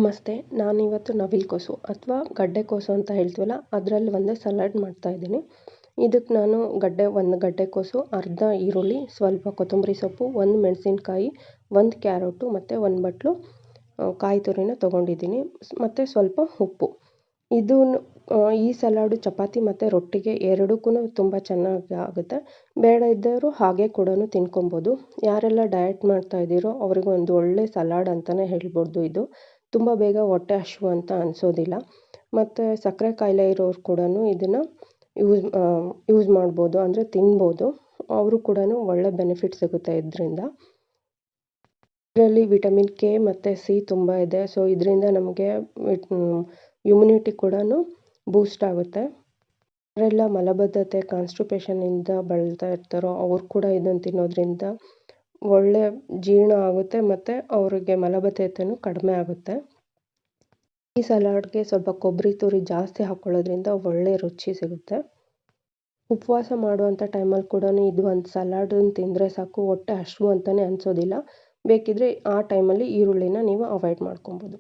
ನಮಸ್ತೆ. ನಾನಿವತ್ತು ನವಿಲುಕೋಸು ಅಥವಾ ಗಡ್ಡೆಕೋಸು ಅಂತ ಹೇಳ್ತೀವಲ್ಲ, ಅದರಲ್ಲಿ ಒಂದು ಸಲಾಡ್ ಮಾಡ್ತಾಯಿದ್ದೀನಿ. ಇದಕ್ಕೆ ನಾನು ಒಂದು ಗಡ್ಡೆಕೋಸು, ಅರ್ಧ ಈರುಳ್ಳಿ, ಸ್ವಲ್ಪ ಕೊತ್ತಂಬರಿ ಸೊಪ್ಪು, ಒಂದು ಮೆಣಸಿನ್ಕಾಯಿ, ಒಂದು ಕ್ಯಾರೆಟು ಮತ್ತು ಒಂದು ಬಟ್ಲು ಕಾಯಿ ತುರಿನ ತೊಗೊಂಡಿದ್ದೀನಿ ಮತ್ತು ಸ್ವಲ್ಪ ಉಪ್ಪು. ಈ ಸಲಾಡು ಚಪಾತಿ ಮತ್ತು ರೊಟ್ಟಿಗೆ ಎರಡಕ್ಕೂ ತುಂಬ ಚೆನ್ನಾಗಿ ಆಗುತ್ತೆ. ಬೇಡ ಇದ್ದವರು ಹಾಗೆ ಕೂಡ ತಿನ್ಕೊಬೋದು. ಯಾರೆಲ್ಲ ಡಯಟ್ ಮಾಡ್ತಾಯಿದ್ದೀರೋ ಅವ್ರಿಗೆ ಒಂದು ಒಳ್ಳೆ ಸಲಾಡ್ ಅಂತಲೇ ಹೇಳ್ಬೋದು ಇದು. ತುಂಬ ಬೇಗ ಹೊಟ್ಟೆ ಹಸಿವು ಅಂತ ಅನಿಸೋದಿಲ್ಲ. ಮತ್ತು ಸಕ್ಕರೆ ಕಾಯಿಲೆ ಇರೋರು ಕೂಡ ಇದನ್ನು ಯೂಸ್ ಮಾಡ್ಬೋದು, ಅಂದರೆ ತಿನ್ಬೋದು. ಅವರು ಕೂಡ ಒಳ್ಳೆ ಬೆನಿಫಿಟ್ ಸಿಗುತ್ತೆ ಇದರಿಂದ. ಇದರಲ್ಲಿ ವಿಟಮಿನ್ ಕೆ ಮತ್ತು ಸಿ ತುಂಬ ಇದೆ. ಸೊ ಇದರಿಂದ ನಮಗೆ ಇಮ್ಯುನಿಟಿ ಕೂಡ ಬೂಸ್ಟ್ ಆಗುತ್ತೆ. ಯಾರೆಲ್ಲ ಮಲಬದ್ಧತೆ ಕಾನ್ಸ್ಟಿಪೇಷನಿಂದ ಬಳಲ್ತಾ ಇರ್ತಾರೋ ಅವ್ರು ಕೂಡ ಇದನ್ನು ತಿನ್ನೋದ್ರಿಂದ ಒಳ್ಳೆ ಜೀರ್ಣ ಆಗುತ್ತೆ ಮತ್ತು ಅವರಿಗೆ ಮಲಬದ್ಧತೆಯೂ ಕಡಿಮೆ ಆಗುತ್ತೆ. ಈ ಸಲಾಡ್ಗೆ ಸ್ವಲ್ಪ ಕೊಬ್ಬರಿ ತುರಿ ಜಾಸ್ತಿ ಹಾಕ್ಕೊಳ್ಳೋದ್ರಿಂದ ಒಳ್ಳೆ ರುಚಿ ಸಿಗುತ್ತೆ. ಉಪವಾಸ ಮಾಡುವಂಥ ಟೈಮಲ್ಲಿ ಕೂಡ ಇದು ಒಂದು ಸಲಾಡನ್ನು ತಿಂದರೆ ಸಾಕು, ಹೊಟ್ಟೆ ಹಸಿವು ಅಂತಲೇ ಅನಿಸೋದಿಲ್ಲ. ಬೇಕಿದ್ದರೆ ಆ ಟೈಮಲ್ಲಿ ಈರುಳ್ಳಿನ ನೀವು ಅವಾಯ್ಡ್ ಮಾಡ್ಕೊಬೋದು.